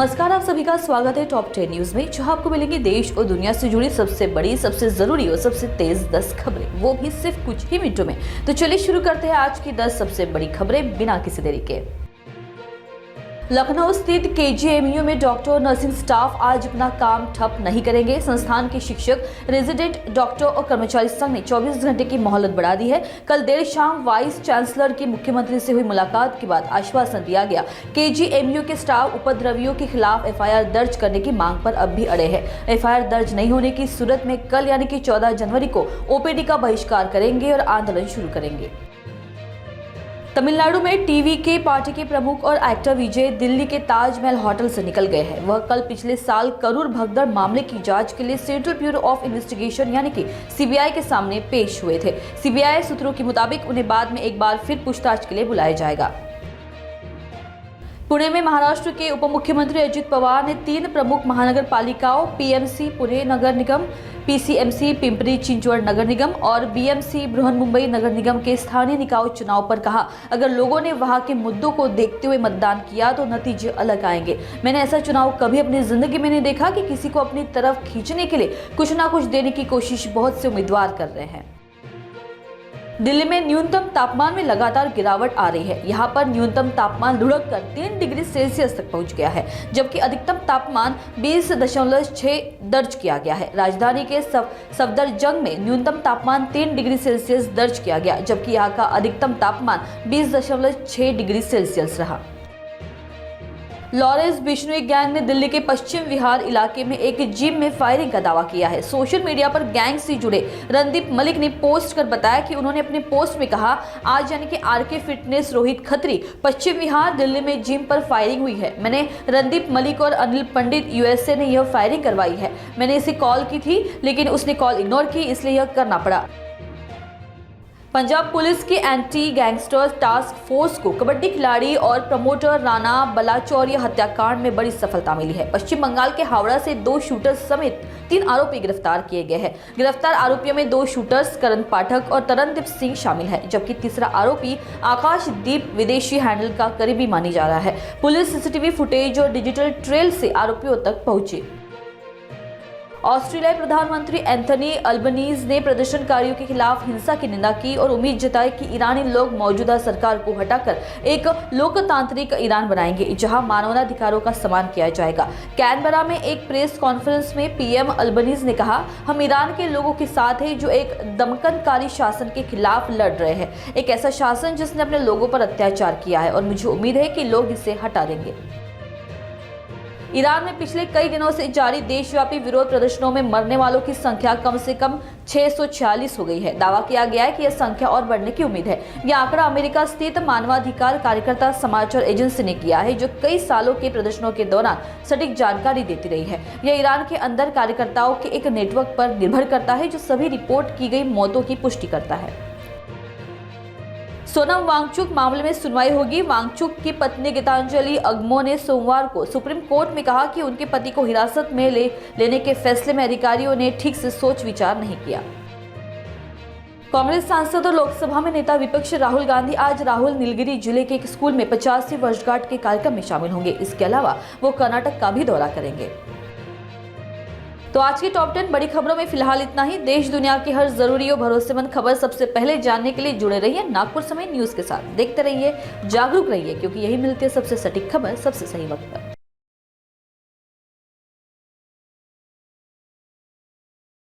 नमस्कार, आप सभी का स्वागत है टॉप 10 न्यूज में, जहां आपको मिलेंगे देश और दुनिया से जुड़ी सबसे बड़ी, सबसे जरूरी और सबसे तेज 10 खबरें, वो भी सिर्फ कुछ ही मिनटों में। तो चलिए शुरू करते हैं आज की 10 सबसे बड़ी खबरें बिना किसी देरी के। लखनऊ स्थित केजीएमयू में डॉक्टर और नर्सिंग स्टाफ आज अपना काम ठप नहीं करेंगे। संस्थान के शिक्षक, रेजिडेंट डॉक्टर और कर्मचारी संघ ने 24 घंटे की मोहलत बढ़ा दी है। कल देर शाम वाइस चांसलर की मुख्यमंत्री से हुई मुलाकात के बाद आश्वासन दिया गया। केजीएमयू के स्टाफ उपद्रवियों के खिलाफ एफआईआर दर्ज करने की मांग पर अब भी अड़े हैं। एफआईआर दर्ज नहीं होने की सूरत में कल यानी कि 14 जनवरी को ओपीडी का बहिष्कार करेंगे और आंदोलन शुरू करेंगे। तमिलनाडु में टीवी के पार्टी के प्रमुख और एक्टर विजय दिल्ली के ताजमहल होटल से निकल गए हैं। वह कल पिछले साल करूर भगदड़ मामले की जांच के लिए सेंट्रल ब्यूरो ऑफ इन्वेस्टिगेशन यानी कि सीबीआई के सामने पेश हुए थे। सीबीआई सूत्रों के मुताबिक उन्हें बाद में एक बार फिर पूछताछ के लिए बुलाया जाएगा। पुणे में महाराष्ट्र के उप मुख्यमंत्री अजित पवार ने 3 प्रमुख महानगर पालिकाओं पीएमसी पुणे नगर निगम, पीसीएमसी पिंपरी चिंचवड नगर निगम और बीएमसी बृहन्मुंबई नगर निगम के स्थानीय निकाय चुनाव पर कहा, अगर लोगों ने वहां के मुद्दों को देखते हुए मतदान किया तो नतीजे अलग आएंगे। मैंने ऐसा चुनाव कभी अपनी जिंदगी में नहीं देखा कि किसी को अपनी तरफ खींचने के लिए कुछ ना कुछ देने की कोशिश बहुत से उम्मीदवार कर रहे हैं। दिल्ली में न्यूनतम तापमान में लगातार गिरावट आ रही है। यहाँ पर न्यूनतम तापमान लुढ़क कर 3 डिग्री सेल्सियस तक पहुँच गया है, जबकि अधिकतम तापमान 20.6 दर्ज किया गया है। राजधानी के सफदरजंग में न्यूनतम तापमान 3 डिग्री सेल्सियस दर्ज किया गया, जबकि यहाँ का अधिकतम तापमान 20.6 डिग्री सेल्सियस रहा। लॉरेंस बिश्नोई गैंग ने दिल्ली के पश्चिम विहार इलाके में एक जिम में फायरिंग का दावा किया है। सोशल मीडिया पर गैंग से जुड़े रणदीप मलिक ने पोस्ट कर बताया कि उन्होंने अपने पोस्ट में कहा, आज यानी कि आरके फिटनेस रोहित खत्री पश्चिम विहार दिल्ली में जिम पर फायरिंग हुई है। मैंने रणदीप मलिक और अनिल पंडित यूएसए ने यह फायरिंग करवाई है। मैंने इसे कॉल की थी लेकिन उसने कॉल इग्नोर की, इसलिए यह करना पड़ा। पंजाब पुलिस की एंटी गैंगस्टर टास्क फोर्स को कबड्डी खिलाड़ी और प्रमोटर राणा बलाचौरिया हत्याकांड में बड़ी सफलता मिली है। पश्चिम बंगाल के हावड़ा से 2 शूटर्स समेत 3 आरोपी गिरफ्तार किए गए हैं। गिरफ्तार आरोपियों में 2 शूटर्स करण पाठक और तरनदीप सिंह शामिल है, जबकि तीसरा आरोपी आकाशदीप विदेशी हैंडल का करीबी मानी जा रहा है। पुलिस सीसीटीवी फुटेज और डिजिटल ट्रेल से आरोपियों तक पहुंची। ऑस्ट्रेलियाई प्रधानमंत्री एंथनी अल्बनीज ने प्रदर्शनकारियों के खिलाफ हिंसा की निंदा की और उम्मीद जताई कि ईरानी लोग मौजूदा सरकार को हटाकर एक लोकतांत्रिक ईरान बनाएंगे, जहां मानवाधिकारों का सम्मान किया जाएगा। कैनबरा में एक प्रेस कॉन्फ्रेंस में पीएम अल्बनीज ने कहा, हम ईरान के लोगों के साथ हैं जो एक दमनकारी शासन के खिलाफ लड़ रहे हैं, एक ऐसा शासन जिसने अपने लोगों पर अत्याचार किया है और मुझे उम्मीद है कि लोग इसे हटा देंगे। ईरान में पिछले कई दिनों से जारी देशव्यापी विरोध प्रदर्शनों में मरने वालों की संख्या कम से कम 646 हो गई है। दावा किया गया है कि यह संख्या और बढ़ने की उम्मीद है। यह आंकड़ा अमेरिका स्थित मानवाधिकार कार्यकर्ता समाचार एजेंसी ने किया है, जो कई सालों के प्रदर्शनों के दौरान सटीक जानकारी देती रही है। यह ईरान के अंदर कार्यकर्ताओं के एक नेटवर्क पर निर्भर करता है, जो सभी रिपोर्ट की गई मौतों की पुष्टि करता है। सोनम वांगचुक मामले में सुनवाई होगी। वांगचुक की पत्नी गीतांजलि अगमो ने सोमवार को सुप्रीम कोर्ट में कहा कि उनके पति को हिरासत में लेने के फैसले में अधिकारियों ने ठीक से सोच विचार नहीं किया। कांग्रेस सांसद और लोकसभा में नेता विपक्ष राहुल गांधी आज राहुल नीलगिरी जिले के एक स्कूल में 50वीं वर्षगांठ के कार्यक्रम में शामिल होंगे। इसके अलावा वो कर्नाटक का भी दौरा करेंगे। तो आज की टॉप 10 बड़ी खबरों में फिलहाल इतना ही। देश दुनिया की हर जरूरी और भरोसेमंद खबर सबसे पहले जानने के लिए जुड़े रहिए नागपुर समय न्यूज के साथ। देखते रहिए, जागरूक रहिए, क्योंकि यही मिलती है सबसे सटीक खबर सबसे सही वक्त पर।